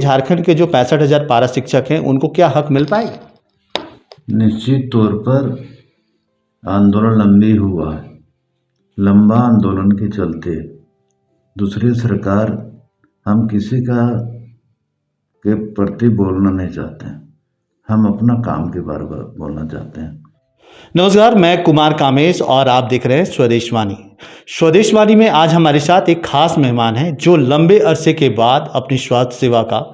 झारखंड के जो 65,000 पारा शिक्षक हैं उनको क्या हक मिल पाएगा? निश्चित तौर पर आंदोलन लंबी हुआ है। लंबा आंदोलन के चलते दूसरी सरकार हम किसी का के प्रति बोलना नहीं चाहते हैं। हम अपना काम के बारे में बोलना चाहते हैं। नमस्कार, मैं कुमार कामेश और आप देख रहे हैं स्वदेशवाणी। स्वदेशवाणी में आज हमारे साथ एक खास मेहमान हैं जो लंबे अरसे के बाद अपनी स्वास्थ्य सेवा का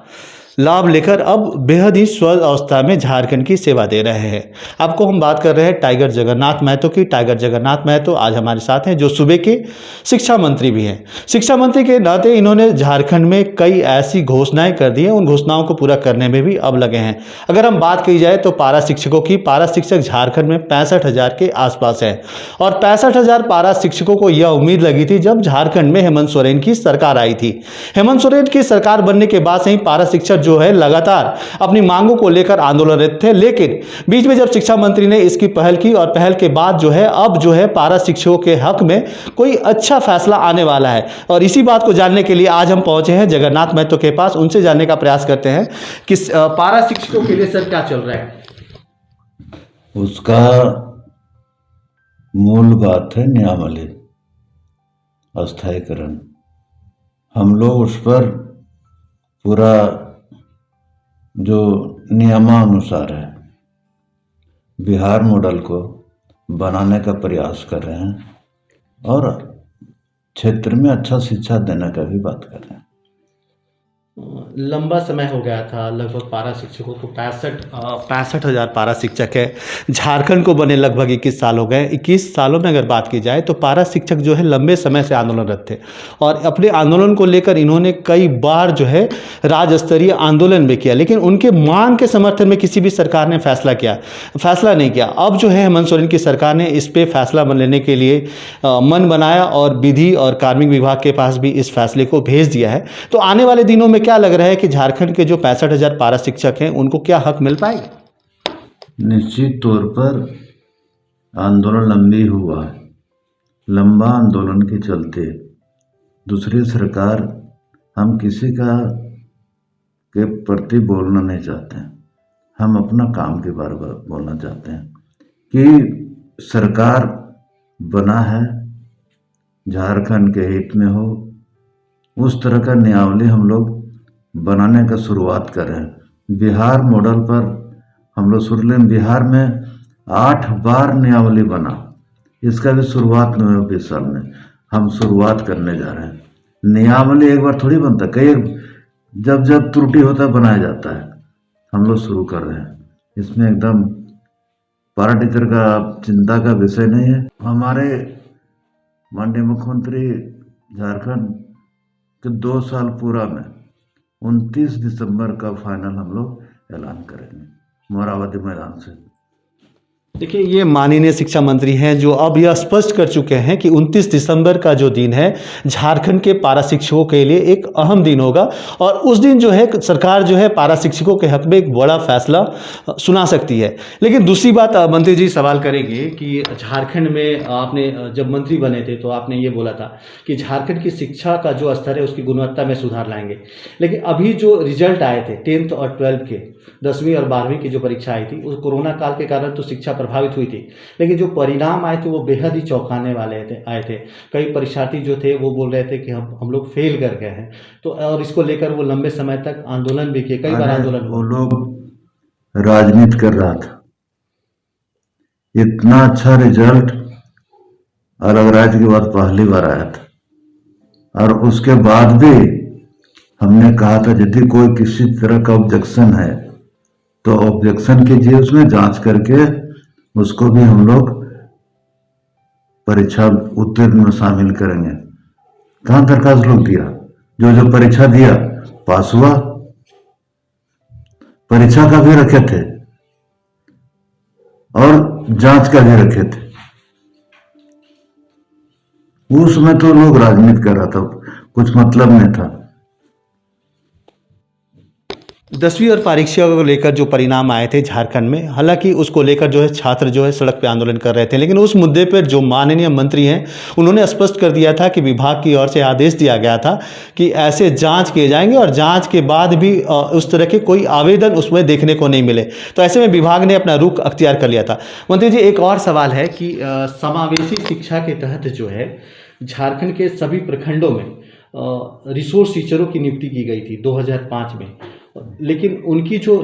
लाभ लेकर अब बेहद ही स्वस्थ अवस्था में झारखंड की सेवा दे रहे हैं। आपको हम बात कर रहे हैं टाइगर जगन्नाथ महतो की। टाइगर जगन्नाथ महतो आज हमारे साथ हैं जो सूबे के शिक्षा मंत्री भी हैं। शिक्षा मंत्री के नाते इन्होंने झारखंड में कई ऐसी घोषणाएं कर दी हैं, उन घोषणाओं को पूरा करने में भी अब लगे हैं। अगर हम बात की जाए तो पारा शिक्षकों की, पारा शिक्षक झारखंड में 65,000 के आसपास है और 65,000 पारा शिक्षकों को यह उम्मीद लगी थी जब झारखंड में हेमंत सोरेन की सरकार आई थी। हेमंत सोरेन की सरकार बनने के बाद से ही पारा शिक्षक जो है लगातार अपनी मांगों को लेकर आंदोलनरत थे, लेकिन बीच में जब शिक्षा मंत्री ने इसकी पहल की और पहल के बाद जो है अब जो है पारा शिक्षकों के हक में कोई अच्छा फैसला आने वाला है। और इसी बात को जानने के लिए आज हम पहुंचे हैं जगन्नाथ महतो के पास। उनसे जानने का प्रयास करते हैं कि पारा शिक्षकों के लिए सर क्या चल रहा है। उसका मूल बात है नियमावली अस्थायीकरण। हम लोग उस पर पूरा जो नियमानुसार है बिहार मॉडल को बनाने का प्रयास कर रहे हैं और क्षेत्र में अच्छा शिक्षा देने का भी बात कर रहे हैं। लंबा समय हो गया था, लगभग पारा शिक्षकों को 65,000 पारा शिक्षक है। झारखंड को बने लगभग 21 साल हो गए। 21 सालों में अगर बात की जाए तो पारा शिक्षक जो है लंबे समय से आंदोलनरत थे और अपने आंदोलन को लेकर इन्होंने कई बार जो है राज्य स्तरीय आंदोलन भी किया, लेकिन उनके मांग के समर्थन में किसी भी सरकार ने फैसला नहीं किया। अब जो है हेमंत सोरेन की सरकार ने इस पर फैसला लेने के लिए मन बनाया और विधि और कार्मिक विभाग के पास भी इस फैसले को भेज दिया है। तो आने वाले दिनों में क्या लग रहा है कि झारखंड के जो 65,000 पारा शिक्षक हैं उनको क्या हक मिल पाएगा? निश्चित तौर पर आंदोलन लंबी हुआ है। लंबा आंदोलन के चलते दूसरी सरकार हम किसी का के प्रति बोलना नहीं चाहते हैं। हम अपना काम के बारे में बोलना चाहते हैं कि सरकार बना है झारखंड के हित में हो, उस तरह का नियमावली हम लोग बनाने का शुरुआत कर रहे हैं। बिहार मॉडल पर हम लोग शुरू लें। बिहार में 8 बार नियमावली बना, इसका भी शुरुआत में 20 साल में हम शुरुआत करने जा रहे हैं। नियमावली एक बार थोड़ी बनता, कई जब जब त्रुटि होता है बनाया जाता है। हम लोग शुरू कर रहे हैं। इसमें एकदम पारा टीचर का चिंता का विषय नहीं है। हमारे माननीय मुख्यमंत्री झारखंड के 2 साल पूरा में 29 दिसंबर का फाइनल हम लोग ऐलान करेंगे मोराबादी मैदान से। देखिए, ये माननीय शिक्षा मंत्री हैं जो अब यह स्पष्ट कर चुके हैं कि 29 दिसंबर का जो दिन है झारखंड के पारा शिक्षकों के लिए एक अहम दिन होगा और उस दिन जो है सरकार जो है पारा शिक्षकों के हक में एक बड़ा फैसला सुना सकती है। लेकिन दूसरी बात मंत्री जी सवाल करेंगे कि झारखंड में आपने जब मंत्री बने थे तो आपने ये बोला था कि झारखंड की शिक्षा का जो स्तर है उसकी गुणवत्ता में सुधार लाएंगे, लेकिन अभी जो रिजल्ट आए थे 10th और 12th के, 10वीं और 12वीं की जो परीक्षा आई थी, उस कोरोना काल के कारण तो शिक्षा प्रभावित हुई थी, लेकिन जो परिणाम आए थे वो बेहद ही चौंकाने वाले आए थे। कई परीक्षार्थी जो थे वो बोल रहे थे कि हम लोग फेल कर गए हैं। तो और इसको लेकर वो लंबे समय तक आंदोलन भी किए, कई बार आंदोलन वो लोग राजनीति कर रहा था। इतना अच्छा रिजल्ट अलग राज्य के बाद पहली बार आया था और उसके बाद भी हमने कहा था यदि कोई किसी तरह का ऑब्जेक्शन है तो ऑब्जेक्शन कीजिए, उसमें जांच करके उसको भी हम लोग परीक्षा उत्तीर्ण में शामिल करेंगे। कहाँ दरखास्त लोग दिया, जो परीक्षा दिया पास हुआ, परीक्षा का भी रखे थे और जांच का भी रखे थे। उसमें तो लोग राजनीति कर रहा था, कुछ मतलब नहीं था। 10वीं और परीक्षा को लेकर जो परिणाम आए थे झारखंड में, हालांकि उसको लेकर जो है छात्र जो है सड़क पे आंदोलन कर रहे थे, लेकिन उस मुद्दे पर जो माननीय मंत्री हैं उन्होंने स्पष्ट कर दिया था कि विभाग की ओर से आदेश दिया गया था कि ऐसे जांच किए जाएंगे और जांच के बाद भी उस तरह के कोई आवेदन उसमें देखने को नहीं मिले। तो ऐसे में विभाग ने अपना रुख अख्तियार कर लिया था। मंत्री जी, एक और सवाल है कि समावेशी शिक्षा के तहत जो है झारखंड के सभी प्रखंडों में रिसोर्स टीचरों की नियुक्ति की गई थी 2005 में, लेकिन उनकी जो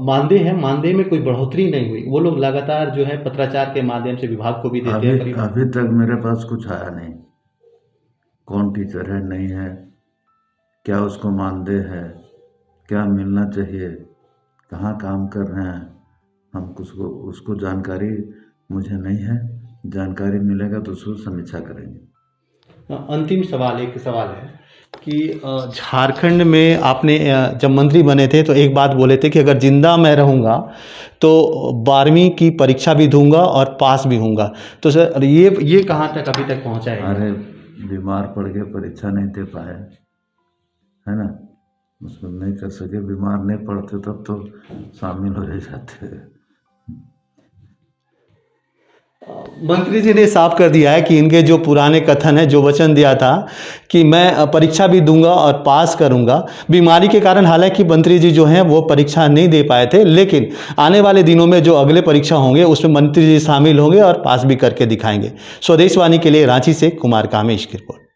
मानदेय है, मानदेय में कोई बढ़ोतरी नहीं हुई। वो लोग लगातार जो है पत्राचार के माध्यम से विभाग को भी देते हैं। अभी तक मेरे पास कुछ आया नहीं, कौन टीचर है नहीं है, क्या उसको मानदेय है, क्या मिलना चाहिए, कहाँ काम कर रहे हैं, हम उसको जानकारी मुझे नहीं है। जानकारी मिलेगा तो उसको समीक्षा करेंगे। अंतिम सवाल, एक सवाल है कि झारखंड में आपने जब मंत्री बने थे तो एक बात बोले थे कि अगर जिंदा मैं रहूँगा तो 12वीं की परीक्षा भी दूंगा और पास भी होऊंगा। तो सर ये कहाँ तक अभी तक पहुँचा है? अरे बीमार पड़ के परीक्षा नहीं दे पाए, है ना, उसमें नहीं कर सके। बीमार नहीं पड़ते तब तो शामिल हो जाते। मंत्री जी ने साफ कर दिया है कि इनके जो पुराने कथन है, जो वचन दिया था कि मैं परीक्षा भी दूंगा और पास करूंगा, बीमारी के कारण हालांकि मंत्री जी जो हैं वो परीक्षा नहीं दे पाए थे, लेकिन आने वाले दिनों में जो अगले परीक्षा होंगे उसमें मंत्री जी शामिल होंगे और पास भी करके दिखाएंगे। स्वदेशवाणी के लिए रांची से कुमार कामेश की रिपोर्ट।